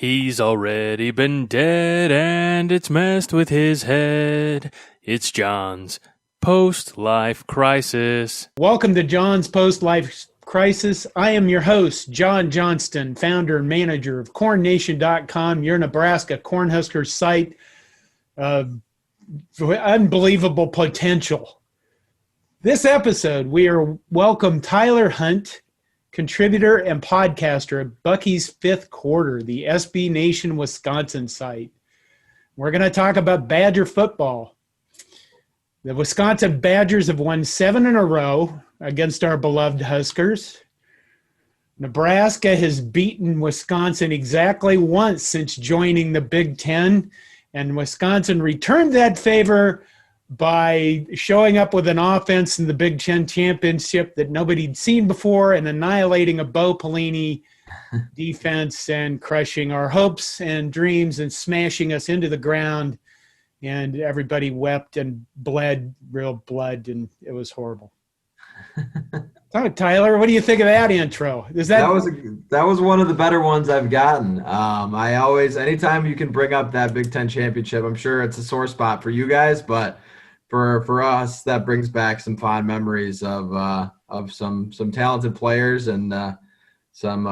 He's already been dead and it's messed with his head. It's John's post-life crisis. Welcome to John's Post-Life Crisis. I am your host, John Johnston, founder and manager of CornNation.com, your Nebraska Cornhuskers site of unbelievable potential. This episode, we are welcome Tyler Hunt, contributor and podcaster of Bucky's Fifth Quarter, the SBNation Wisconsin site. We're going to talk about Badger football. The Wisconsin Badgers have won 7 in a row against our beloved Huskers. Nebraska has beaten Wisconsin exactly once since joining the Big Ten, and Wisconsin returned that favor by showing up with an offense in the Big Ten championship that nobody'd seen before and annihilating a Bo Pelini defense and crushing our hopes and dreams and smashing us into the ground. And everybody wept and bled real blood, and it was horrible. So, Tyler, what do you think of that intro? That was one of the better ones I've gotten. Anytime you can bring up that Big Ten championship, I'm sure it's a sore spot for you guys, but for us, that brings back some fond memories of some talented players and some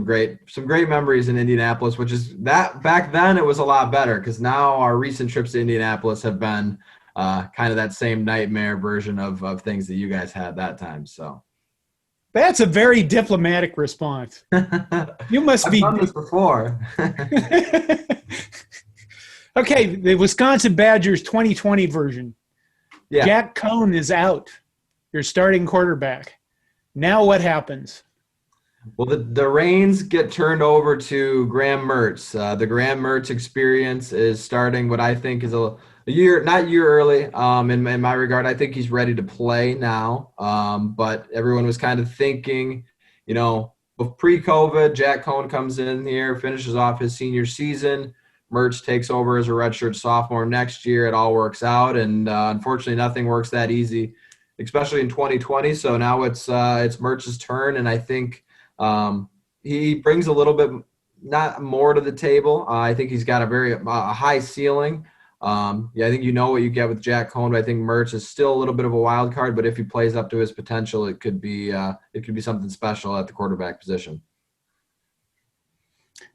great memories in Indianapolis. Which is that back then it was a lot better, because now our recent trips to Indianapolis have been kind of that same nightmare version of things that you guys had that time. So that's a very diplomatic response. You must I've be done this before. Okay, the Wisconsin Badgers 2020 version. Yeah. Jack Coan is out, your starting quarterback. Now what happens? Well, the reins get turned over to Graham Mertz. The Graham Mertz experience is starting what I think is a year early. In my regard, I think he's ready to play now. But everyone was kind of thinking, pre-COVID, Jack Coan comes in here, finishes off his senior season. Mertz takes over as a redshirt sophomore next year. It all works out, and unfortunately, nothing works that easy, especially in 2020. So now it's Mertz's turn, and I think he brings a little bit not more to the table. I think he's got a high ceiling. I think what you get with Jack Coan, but I think Mertz is still a little bit of a wild card. But if he plays up to his potential, it could be something special at the quarterback position.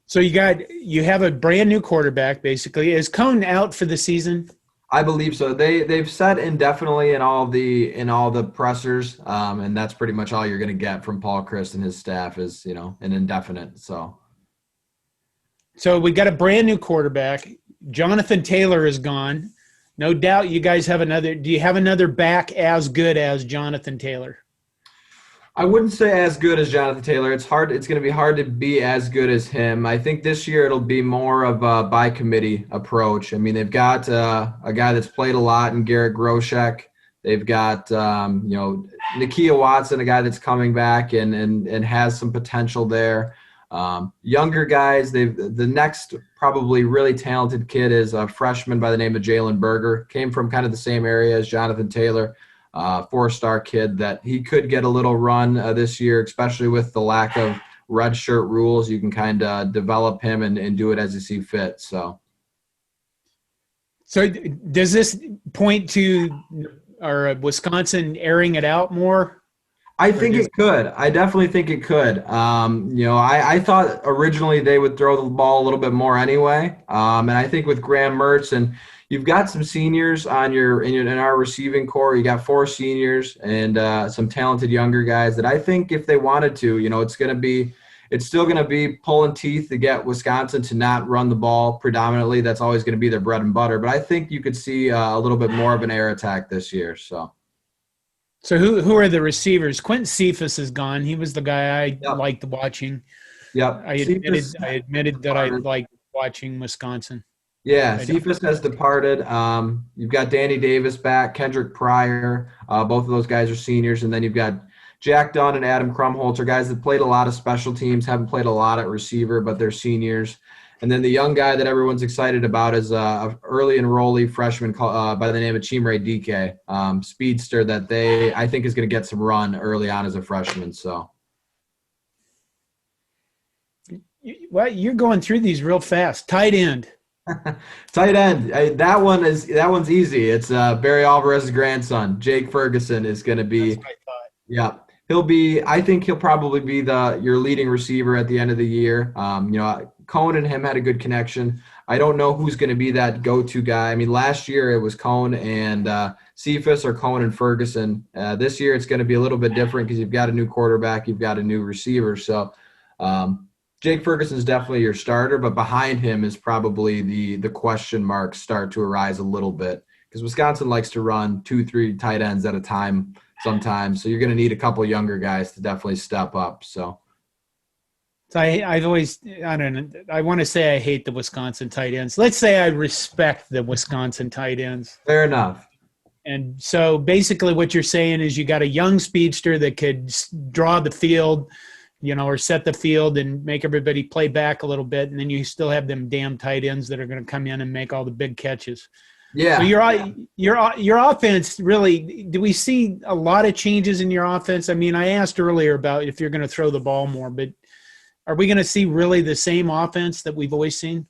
So you have a brand new quarterback, basically. Is Coan out for the season? I believe so. They've said indefinitely in all the pressers, and that's pretty much all you're going to get from Paul Chryst and his staff is an indefinite. So we got a brand new quarterback. Jonathan Taylor is gone. No doubt you guys have another. Do you have another back as good as Jonathan Taylor? I wouldn't say as good as Jonathan Taylor. It's hard. It's going to be hard to be as good as him. I think this year it'll be more of a by committee approach. I mean, they've got a guy that's played a lot in Garrett Groshek. They've got Nakia Watson, a guy that's coming back and has some potential there. Younger guys. The next probably really talented kid is a freshman by the name of Jalen Berger. Came from kind of the same area as Jonathan Taylor. 4-star kid that he could get a little run this year, especially with the lack of red shirt rules. You can kind of develop him and do it as you see fit. So does this point to Wisconsin airing it out more? I think it could. I definitely think it could. I thought originally they would throw the ball a little bit more anyway. And I think with Graham Mertz, and you've got some seniors in our receiving core. You got 4 seniors and some talented younger guys that I think if they wanted to, it's still going to be pulling teeth to get Wisconsin to not run the ball predominantly. That's always going to be their bread and butter. But I think you could see a little bit more of an air attack this year. So who are the receivers? Quentin Cephas is gone. He was the guy I liked watching. Yep. I admitted that I liked watching Wisconsin. Yeah, Cephas has departed. You've got Danny Davis back, Kendrick Pryor. Both of those guys are seniors. And then you've got Jack Dunn and Adam Krumholtz, guys that played a lot of special teams, haven't played a lot at receiver, but they're seniors. And then the young guy that everyone's excited about is an early enrollee freshman by the name of Chimere Dike, speedster that I think is going to get some run early on as a freshman. So Well, you're going through these real fast. Tight end. Tight end. That one's easy. It's Barry Alvarez's grandson, Jake Ferguson, is going to be. That's what I thought. Yeah, I think he'll probably be your leading receiver at the end of the year. Coan and him had a good connection. I don't know who's going to be that go-to guy. I mean, last year it was Coan and Cephas, or Coan and Ferguson. This year it's going to be a little bit different because you've got a new quarterback, you've got a new receiver. So Jake Ferguson is definitely your starter, but behind him is probably the question marks start to arise a little bit, because Wisconsin likes to run 2-3 tight ends at a time sometimes. So you're going to need a couple younger guys to definitely step up. So I want to say I hate the Wisconsin tight ends. Let's say I respect the Wisconsin tight ends. Fair enough. And so basically what you're saying is you got a young speedster that could draw the field, or set the field and make everybody play back a little bit. And then you still have them damn tight ends that are going to come in and make all the big catches. Yeah. So your offense, really, do we see a lot of changes in your offense? I mean, I asked earlier about if you're going to throw the ball more, but are we going to see really the same offense that we've always seen?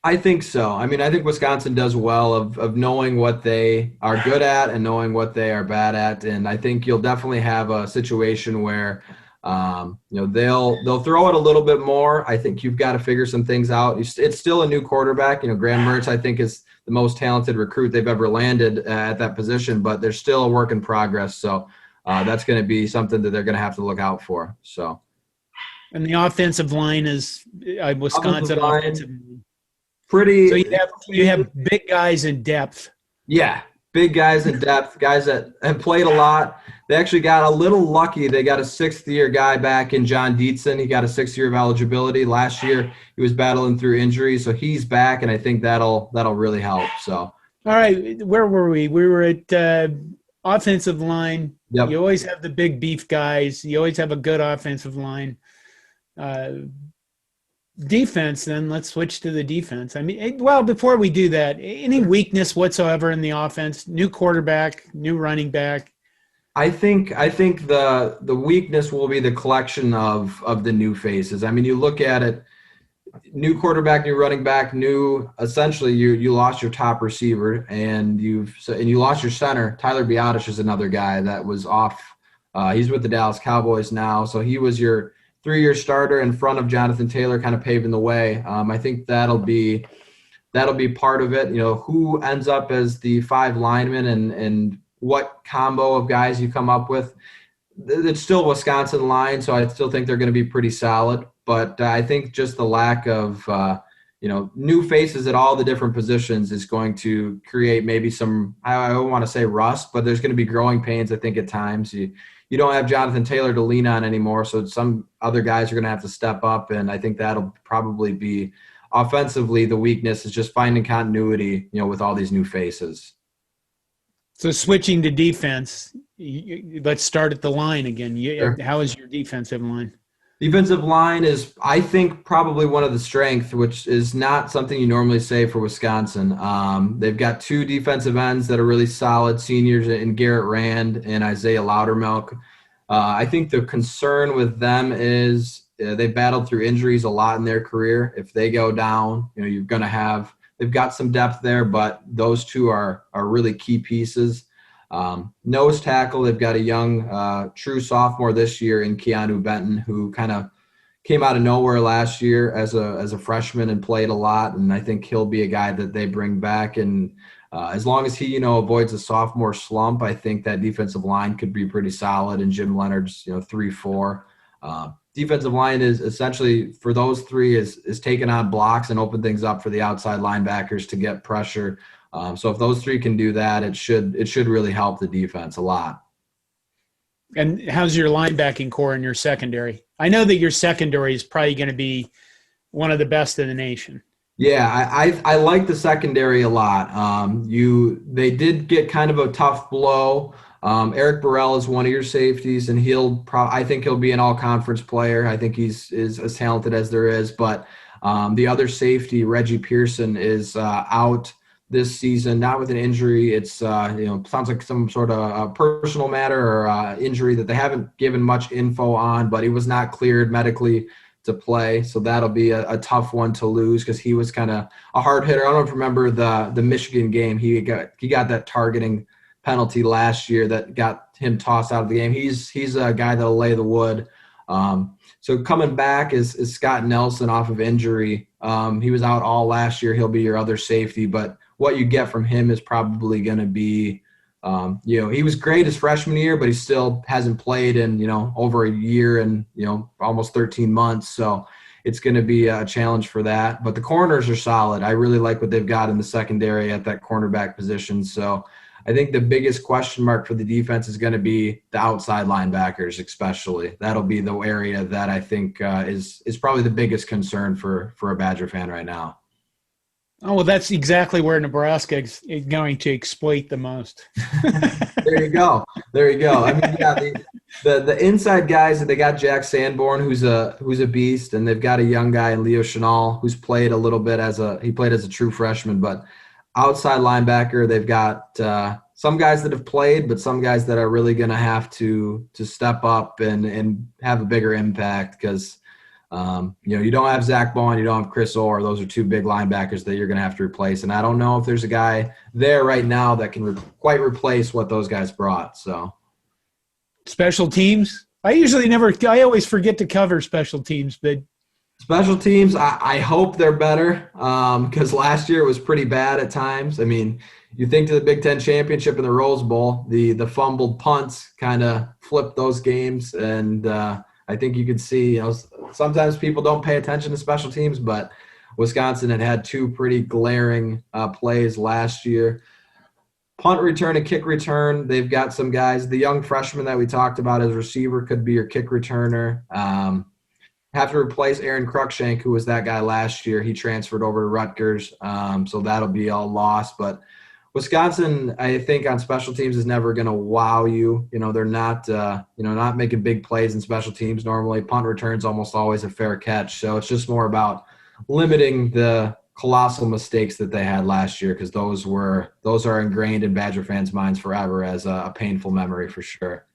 I think so. I mean, I think Wisconsin does well of knowing what they are good at and knowing what they are bad at. And I think you'll definitely have a situation where, they'll throw it a little bit more. I think you've got to figure some things out. It's still a new quarterback. Graham Mertz, I think, is the most talented recruit they've ever landed at that position, but they're still a work in progress. So that's going to be something that they're going to have to look out for. So. And the offensive line is Wisconsin offensive line. Pretty. So you have big guys in depth. Yeah, big guys in depth, guys that have played a lot. They actually got a little lucky. They got a sixth-year guy back in John Dietzen. He got a 6 year of eligibility. Last year he was battling through injury, so he's back, and I think that'll really help. So. All right, where were we? We were at offensive line. Yep. You always have the big beef guys. You always have a good offensive line. Defense, then let's switch to the defense. I mean, before we do that, any weakness whatsoever in the offense? New quarterback, new running back. I think the weakness will be the collection of the new faces. I mean, you look at it, new quarterback, new running back, essentially you lost your top receiver and you lost your center. Tyler Biotish is another guy that was off. He's with the Dallas Cowboys now, so he was your 3-year starter in front of Jonathan Taylor, kind of paving the way. I think that'll be part of it. Who ends up as the 5 linemen and what combo of guys you come up with. It's still Wisconsin line, so I still think they're going to be pretty solid. But I think just the lack of new faces at all the different positions is going to create maybe some, I don't want to say rust, but there's going to be growing pains, I think, at times. You don't have Jonathan Taylor to lean on anymore, so some other guys are going to have to step up, and I think that'll probably be offensively the weakness is just finding continuity, with all these new faces. So switching to defense, let's start at the line again. Sure. How is your defensive line? Defensive line is, I think, probably one of the strengths, which is not something you normally say for Wisconsin. They've got 2 defensive ends that are really solid seniors in Garrett Rand and Isaiah Loudermilk. I think the concern with them is they've battled through injuries a lot in their career. If they go down, you're going to have – they've got some depth there, but those 2 are really key pieces. Nose tackle, they've got a young true sophomore this year in Keanu Benton, who kind of came out of nowhere last year as a freshman and played a lot, and I think he'll be a guy that they bring back. And as long as he avoids a sophomore slump, I think that defensive line could be pretty solid. And Jim Leonard's 3-4. Defensive line is essentially, for those 3, is taking on blocks and open things up for the outside linebackers to get pressure. So if those 3 can do that, it should really help the defense a lot. And how's your linebacking core and your secondary? I know that your secondary is probably going to be one of the best in the nation. Yeah, I like the secondary a lot. They did get kind of a tough blow. Eric Burrell is one of your safeties, and I think he'll be an all-conference player. I think he's as talented as there is. But the other safety, Reggie Pearson, is out this season, not with an injury. It's sounds like some sort of a personal matter or injury that they haven't given much info on, but he was not cleared medically to play, so that'll be a tough one to lose because he was kind of a hard hitter. I don't know if you remember the Michigan game. He got that targeting penalty last year that got him tossed out of the game. He's a guy that'll lay the wood. So coming back is Scott Nelson off of injury. He was out all last year. He'll be your other safety, but what you get from him is probably going to be, he was great his freshman year, but he still hasn't played in, over a year and, almost 13 months. So it's going to be a challenge for that. But the corners are solid. I really like what they've got in the secondary at that cornerback position. So I think the biggest question mark for the defense is going to be the outside linebackers, especially. That'll be the area that I think is probably the biggest concern for a Badger fan right now. Oh, well, that's exactly where Nebraska is going to exploit the most. There you go. I mean, yeah, the inside guys, they got Jack Sanborn, who's a beast, and they've got a young guy in Leo Chenal, who's played a little bit as a true freshman. But outside linebacker, they've got some guys that have played, but some guys that are really going to have to step up and have a bigger impact because you don't have Zach Bowen, you don't have Chris Orr. Those are two big linebackers that you're going to have to replace. And I don't know if there's a guy there right now that can quite replace what those guys brought. So special teams. I always forget to cover special teams, but special teams, I hope they're better because last year it was pretty bad at times. I mean, you think to the Big Ten championship and the Rose Bowl, the fumbled punts kind of flipped those games. And I think you could see, sometimes people don't pay attention to special teams, but Wisconsin had two pretty glaring plays last year. Punt return and kick return, they've got some guys. The young freshman that we talked about as receiver could be your kick returner. Have to replace Aaron Cruikshank, who was that guy last year. He transferred over to Rutgers, so that'll be a loss. But Wisconsin, I think, on special teams is never going to wow you. They're not, not making big plays in special teams normally. Punt return's almost always a fair catch. So it's just more about limiting the colossal mistakes that they had last year because those are ingrained in Badger fans' minds forever as a painful memory for sure.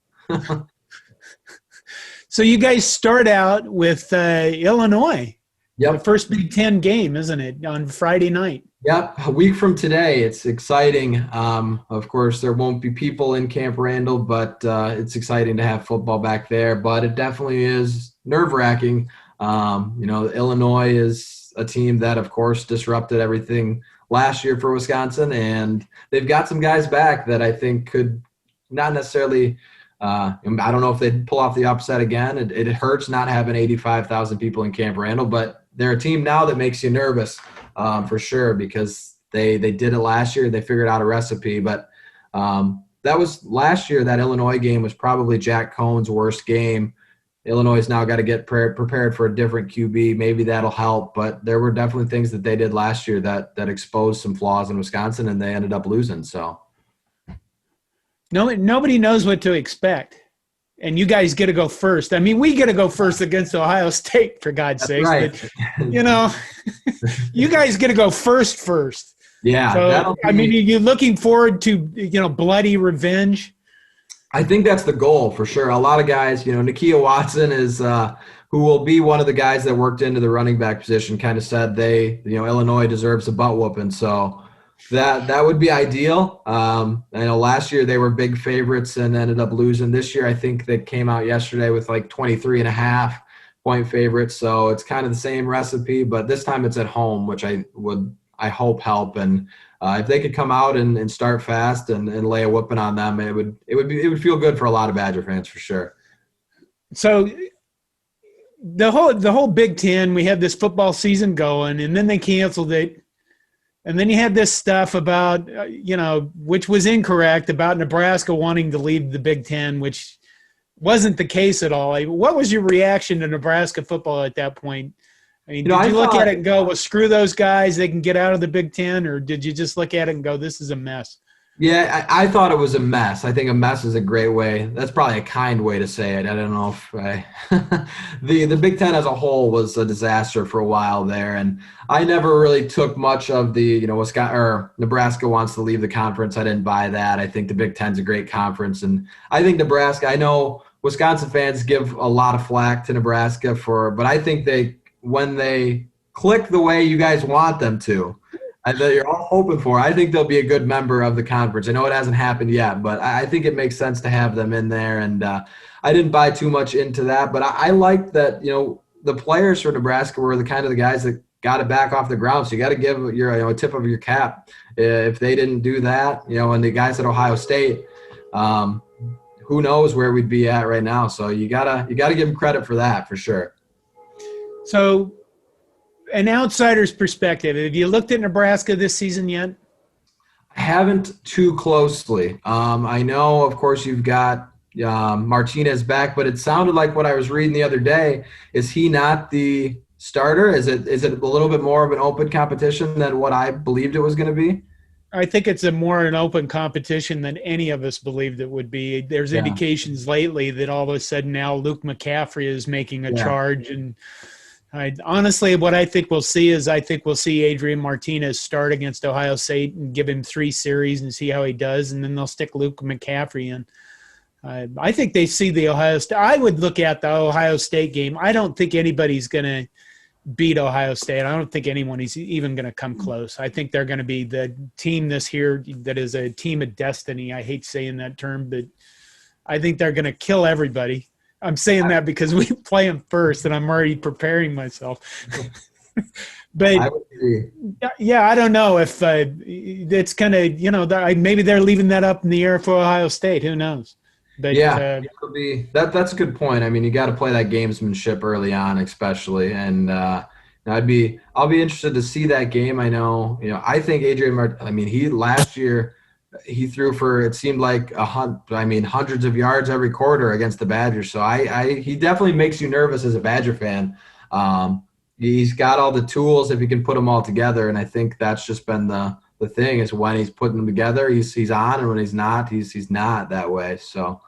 So you guys start out with Illinois. Yep. The first Big Ten game, isn't it, on Friday night? Yep, a week from today. It's exciting. Of course, there won't be people in Camp Randall, but it's exciting to have football back there. But it definitely is nerve-wracking. Illinois is a team that, of course, disrupted everything last year for Wisconsin, and they've got some guys back that I think could not necessarily I don't know if they'd pull off the upset again. It hurts not having 85,000 people in Camp Randall, but they're a team now that makes you nervous for sure because they did it last year. They figured out a recipe, but that was last year. That Illinois game was probably Jack Coan's worst game. Illinois has now got to get prepared for a different QB. Maybe that'll help, but there were definitely things that they did last year that exposed some flaws in Wisconsin, and they ended up losing. So. Nobody knows what to expect, and you guys get to go first. I mean, we get to go first against Ohio State, for God's sake. Right. But, you guys get to go first. Yeah. So, I mean, are you looking forward to, bloody revenge? I think that's the goal for sure. A lot of guys, Nakia Watson is who will be one of the guys that worked into the running back position, kind of said Illinois deserves a butt whooping. So, that would be ideal. I know last year they were big favorites and ended up losing. This year I think they came out yesterday with like 23.5 point favorites. So it's kind of the same recipe, but this time it's at home, which I hope help. And if they could come out and start fast and lay a whooping on them, it would feel good for a lot of Badger fans for sure. So the whole Big Ten, we had this football season going, and then they canceled it. And then you had this stuff about, which was incorrect, about Nebraska wanting to leave the Big Ten, which wasn't the case at all. What was your reaction to Nebraska football at that point? I mean, did you look at it and go, well, screw those guys, they can get out of the Big Ten, or did you just look at it and go, this is a mess? Yeah, I thought it was a mess. I think a mess is a great way. That's probably a kind way to say it. I don't know if the Big Ten as a whole was a disaster for a while there, and I never really took much of the Nebraska wants to leave the conference. I didn't buy that. I think the Big Ten's a great conference, and I think Nebraska. I know Wisconsin fans give a lot of flack to Nebraska but I think when they click the way you guys want them to, that you're all hoping for, I think they'll be a good member of the conference. I know it hasn't happened yet, but I think it makes sense to have them in there. And I didn't buy too much into that, but I like that, the players for Nebraska were the guys that got it back off the ground. So you got to give a tip of your cap if they didn't do that, and the guys at Ohio State, who knows where we'd be at right now. So you gotta give them credit for that for sure. So an outsider's perspective, have you looked at Nebraska this season yet? I haven't too closely. I know, of course, you've got Martinez back, but it sounded like what I was reading the other day, is he not the starter? Is it a little bit more of an open competition than what I believed it was going to be? I think it's more an open competition than any of us believed it would be. There's indications lately that all of a sudden now Luke McCaffrey is making a charge. And honestly, what I think we'll see is Adrian Martinez start against Ohio State and give him 3 series and see how he does, and then they'll stick Luke McCaffrey in. I think they see the Ohio State. I would look at the Ohio State game. I don't think anybody's going to beat Ohio State. I don't think anyone is even going to come close. I think they're going to be the team this year that is a team of destiny. I hate saying that term, but I think they're going to kill everybody. I'm saying that because we play them first, and I'm already preparing myself. But I don't know if it's kind of maybe they're leaving that up in the air for Ohio State. Who knows? But that's a good point. I mean, you got to play that gamesmanship early on, especially, and I'll be interested to see that game. I know, I think he last year he threw for, it seemed like hundreds of yards every quarter against the Badgers. So he definitely makes you nervous as a Badger fan. He's got all the tools if he can put them all together, and I think that's just been the thing, is when he's putting them together, he's on, and when he's not, he's not that way. So.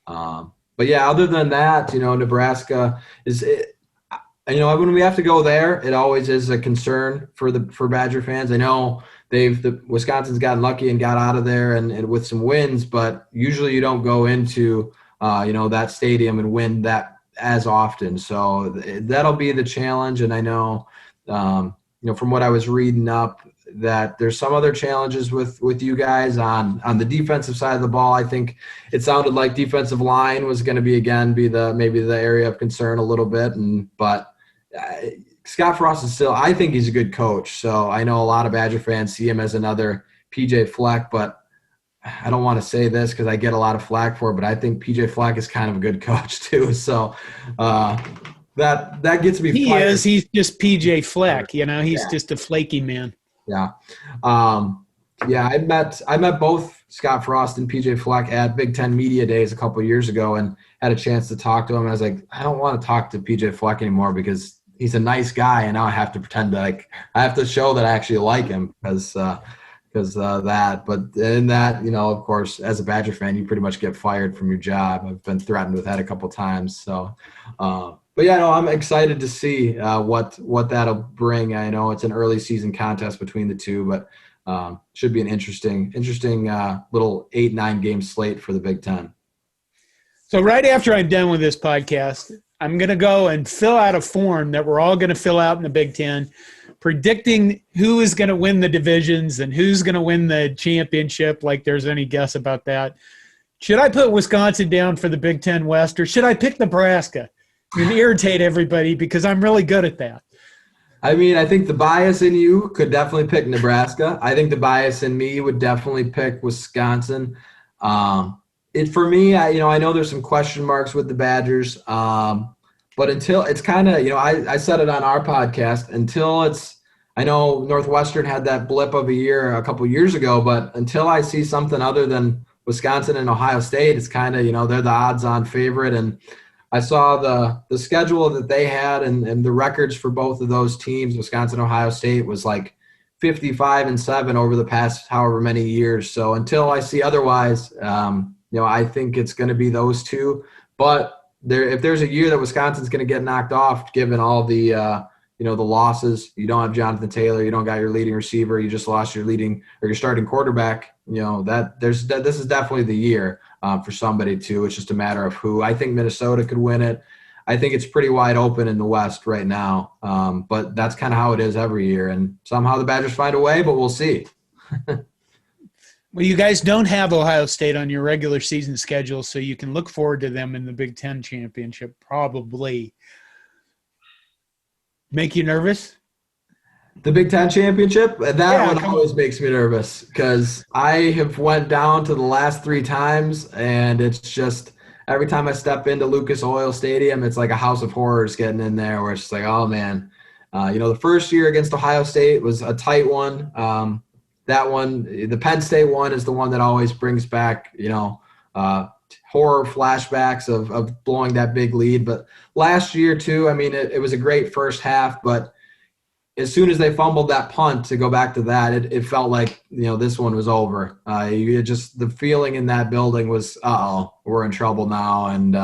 But yeah, other than that, Nebraska when we have to go there, it always is a concern for Badger fans. I know Wisconsin's gotten lucky and got out of there and with some wins, but usually you don't go into, that stadium and win that as often. So that'll be the challenge. And I know, from what I was reading up, that there's some other challenges with you guys on the defensive side of the ball. I think it sounded like defensive line was going to be maybe the area of concern a little bit. But Scott Frost is still, I think he's a good coach. So I know a lot of Badger fans see him as another PJ Fleck, but I don't want to say this because I get a lot of flack for it, but I think PJ Fleck is kind of a good coach too. So that gets me. He's just PJ Fleck, he's just a flaky man. Yeah. I met both Scott Frost and PJ Fleck at Big Ten Media Days a couple of years ago and had a chance to talk to him. And I was like, I don't want to talk to PJ Fleck anymore because he's a nice guy. And now I have to pretend I have to show that I actually like him because that. But in that, of course, as a Badger fan, you pretty much get fired from your job. I've been threatened with that a couple of times. So, but I'm excited to see what that'll bring. I know it's an early season contest between the two, but should be an interesting little 8-9 game slate for the Big Ten. So right after I'm done with this podcast, I'm going to go and fill out a form that we're all going to fill out in the Big Ten, predicting who is going to win the divisions and who's going to win the championship, like there's any guess about that. Should I put Wisconsin down for the Big Ten West, or should I pick Nebraska and irritate everybody because I'm really good at that? I mean, I think the bias in you could definitely pick Nebraska. I think the bias in me would definitely pick Wisconsin. For me, I know there's some question marks with the Badgers, but until it's kind of, I said it on our podcast, I know Northwestern had that blip of a year a couple years ago, but until I see something other than Wisconsin and Ohio State, it's kind of, they're the odds-on favorite. And I saw the schedule that they had and the records for both of those teams, Wisconsin, Ohio State, was like 55-7 over the past however many years. So until I see otherwise, I think it's going to be those two. But if there's a year that Wisconsin's going to get knocked off, given all the the losses, you don't have Jonathan Taylor, you don't got your leading receiver, you just lost your starting quarterback. This is definitely the year. for somebody too. It's just a matter of who. I think Minnesota could win it. I think it's pretty wide open in the West right now, but that's kind of how it is every year. And somehow the Badgers find a way, but we'll see. Well, you guys don't have Ohio State on your regular season schedule, so you can look forward to them in the Big Ten championship, probably. Make you nervous? The Big Ten championship, that one always makes me nervous because I have went down to the last 3 times, and it's just every time I step into Lucas Oil Stadium, it's like a house of horrors getting in there where it's just like, oh, man. The first year against Ohio State was a tight one. That one, the Penn State one, is the one that always brings back, horror flashbacks of blowing that big lead. But last year, too, I mean, it was a great first half. But as soon as they fumbled that punt, to go back to that, it felt like, this one was over. The feeling in that building was, we're in trouble now. And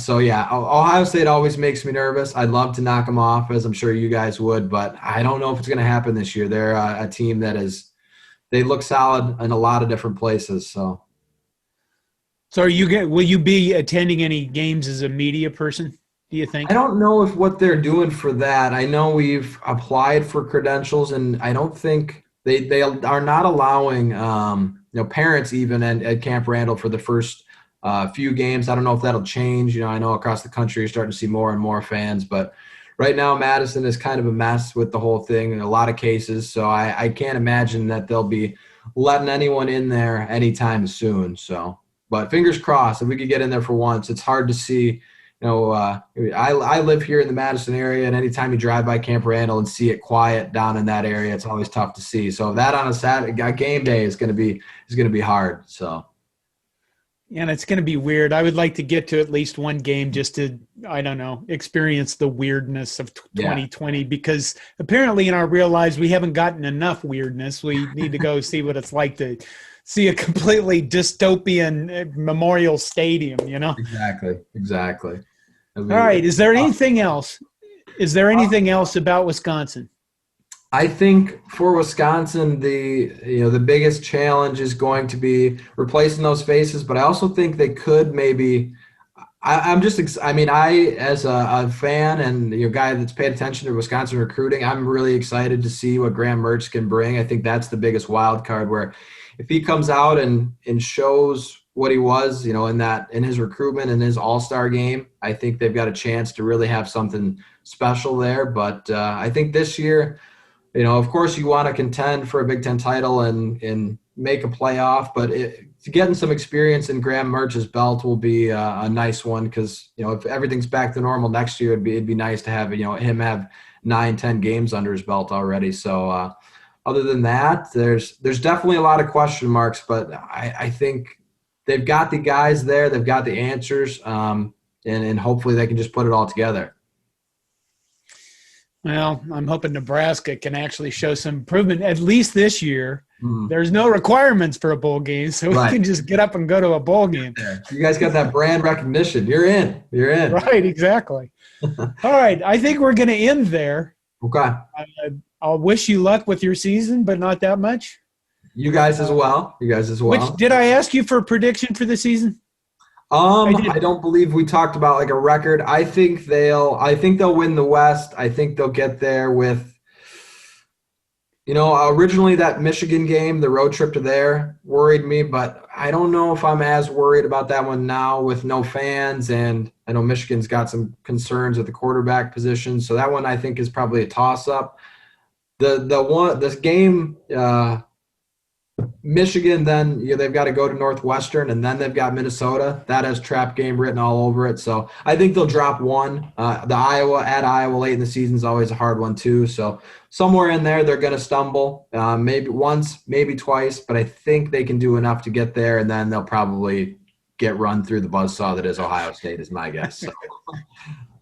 so, yeah, Ohio State always makes me nervous. I'd love to knock them off, as I'm sure you guys would, but I don't know if it's going to happen this year. They're a team they look solid in a lot of different places. So will you be attending any games as a media person, do you think? I don't know what they're doing for that. I know we've applied for credentials, and I don't think they are not allowing parents even at Camp Randall for the first few games. I don't know if that'll change. I know across the country you're starting to see more and more fans, but right now Madison is kind of a mess with the whole thing in a lot of cases. So I can't imagine that they'll be letting anyone in there anytime soon. So, but fingers crossed if we could get in there for once. It's hard to see. I live here in the Madison area, and anytime you drive by Camp Randall and see it quiet down in that area, it's always tough to see. So that on a Saturday game day is going to be hard. So. And it's going to be weird. I would like to get to at least one game just to, experience the weirdness of 2020, because apparently in our real lives, we haven't gotten enough weirdness. We need to go see what it's like to see a completely dystopian Memorial Stadium, Exactly. All right. Is there anything else? Is there anything else about Wisconsin? I think for Wisconsin, the biggest challenge is going to be replacing those faces, but I also think they could maybe. I as a fan and a guy that's paid attention to Wisconsin recruiting, I'm really excited to see what Graham Mertz can bring. I think that's the biggest wild card, where if he comes out and shows what he was, in his recruitment and his all-star game, I think they've got a chance to really have something special there. But I think this year, of course, you want to contend for a Big Ten title and make a playoff, but getting some experience in Graham Mertz's belt will be a nice one, because if everything's back to normal next year, it'd be nice to have him have 9-10 games under his belt already. So other than that, there's definitely a lot of question marks, but I think they've got the guys there, they've got the answers, and hopefully they can just put it all together. Well, I'm hoping Nebraska can actually show some improvement, at least this year. There's no requirements for a bowl game, so we can just get up and go to a bowl game. You guys got that brand recognition. You're in. Right, exactly. All right, I think we're going to end there. Okay. I'll wish you luck with your season, but not that much. You guys as well. Did I ask you for a prediction for the season? I don't believe we talked about like a record. I think they'll win the West. I think they'll get there with, originally that Michigan game, the road trip to there worried me, but I don't know if I'm as worried about that one now with no fans. And I know Michigan's got some concerns at the quarterback position. So that one I think is probably a toss up. This game, Michigan, then they've got to go to Northwestern, and then they've got Minnesota. That has trap game written all over it. So I think they'll drop one. The Iowa late in the season is always a hard one too. So somewhere in there they're going to stumble, maybe once, maybe twice, but I think they can do enough to get there, and then they'll probably get run through the buzzsaw that is Ohio State is my guess. So.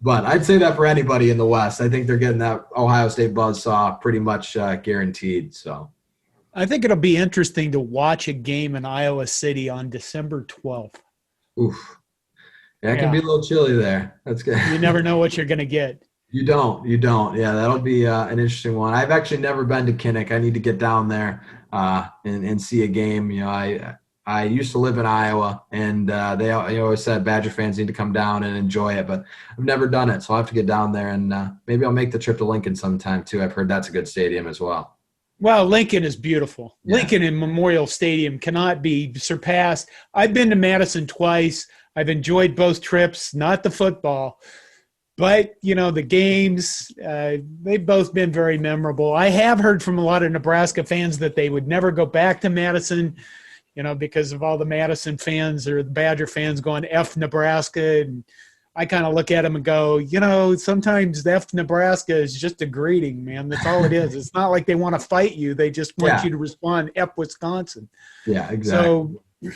But I'd say that for anybody in the West. I think they're getting that Ohio State buzzsaw pretty much guaranteed. So. I think it'll be interesting to watch a game in Iowa City on December 12th. Oof. Yeah, it can be a little chilly there. That's good. You never know what you're going to get. You don't. Yeah, that'll be an interesting one. I've actually never been to Kinnick. I need to get down there and see a game. I used to live in Iowa, and they always said Badger fans need to come down and enjoy it, but I've never done it, so I'll have to get down there, and maybe I'll make the trip to Lincoln sometime too. I've heard that's a good stadium as well. Well, Lincoln is beautiful. Yeah. Lincoln and Memorial Stadium cannot be surpassed. I've been to Madison twice. I've enjoyed both trips, not the football, but, the games, they've both been very memorable. I have heard from a lot of Nebraska fans that they would never go back to Madison, because of all the Madison fans or the Badger fans going F Nebraska. And I kind of look at them and go, sometimes the F Nebraska is just a greeting, man. That's all it is. It's not like they want to fight you. They just want you to respond F Wisconsin. Yeah, exactly. So,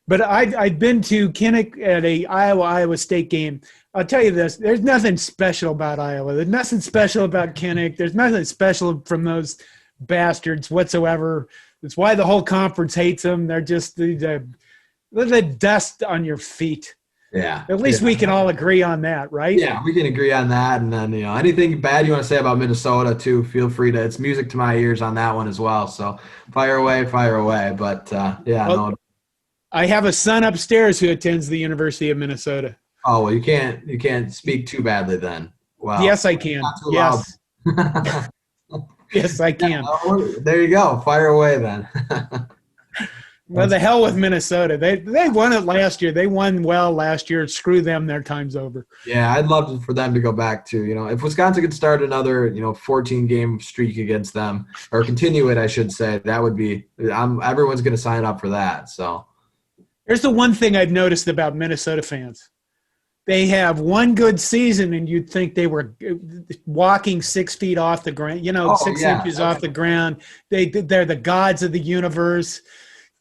but I've been to Kinnick at a Iowa State game. I'll tell you this, there's nothing special about Iowa. There's nothing special about Kinnick. There's nothing special from those bastards whatsoever. It's why the whole conference hates them. They're just the dust on your feet. Yeah. At least we can all agree on that, right? Yeah, we can agree on that. And then, anything bad you want to say about Minnesota too, feel free to. It's music to my ears on that one as well. So fire away. But I have a son upstairs who attends the University of Minnesota. Oh, well, you can't speak too badly then. Well, yes, I can. Yes. Yes, I can. There you go. Fire away then. Well, the hell with Minnesota. They won it last year. They won well last year. Screw them. Their time's over. Yeah, I'd love for them to go back to, if Wisconsin could start another, 14-game streak against them, or continue it, I should say, that would be everyone's going to sign up for that. So here's the one thing I've noticed about Minnesota fans. They have one good season, and you'd think they were walking 6 feet off the ground, 6 inches off the ground. They're the gods of the universe.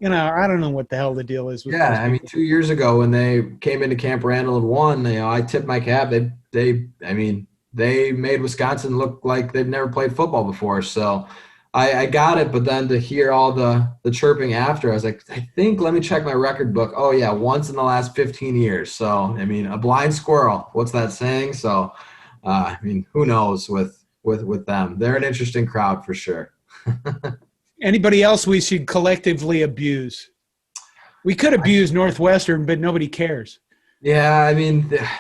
I don't know what the hell the deal is with I mean, 2 years ago when they came into Camp Randall and won, I tipped my cap. They made Wisconsin look like they've never played football before. So I got it, but then to hear all the chirping after, I was like, let me check my record book. Oh, yeah, once in the last 15 years. So, a blind squirrel. What's that saying? So, who knows with them. They're an interesting crowd for sure. Anybody else we should collectively abuse? We could abuse Northwestern, but nobody cares. Yeah,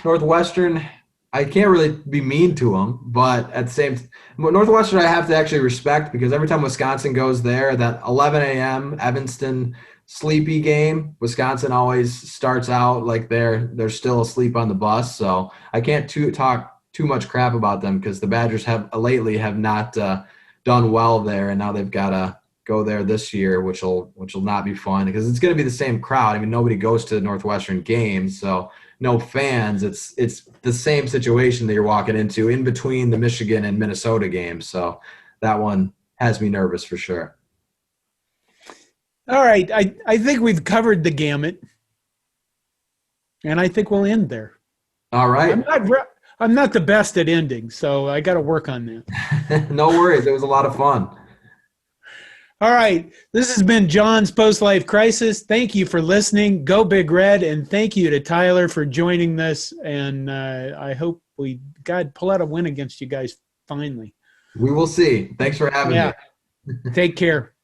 Northwestern, I can't really be mean to them, but at the same time, Northwestern I have to actually respect, because every time Wisconsin goes there, that 11 a.m. Evanston sleepy game, Wisconsin always starts out like they're still asleep on the bus. So I can't talk too much crap about them, because the Badgers have not done well there, and now they've got to go there this year, which will not be fun, because it's going to be the same crowd. Nobody goes to Northwestern games, so no fans. It's the same situation that you're walking into in between the Michigan and Minnesota games. So that one has me nervous for sure. All right. I think we've covered the gamut, and I think we'll end there. All right. I'm not the best at ending, so I got to work on that. No worries. It was a lot of fun. All right. This has been John's Post-Life Crisis. Thank you for listening. Go Big Red, and thank you to Tyler for joining us. And I hope we pull out a win against you guys finally. We will see. Thanks for having me. Take care.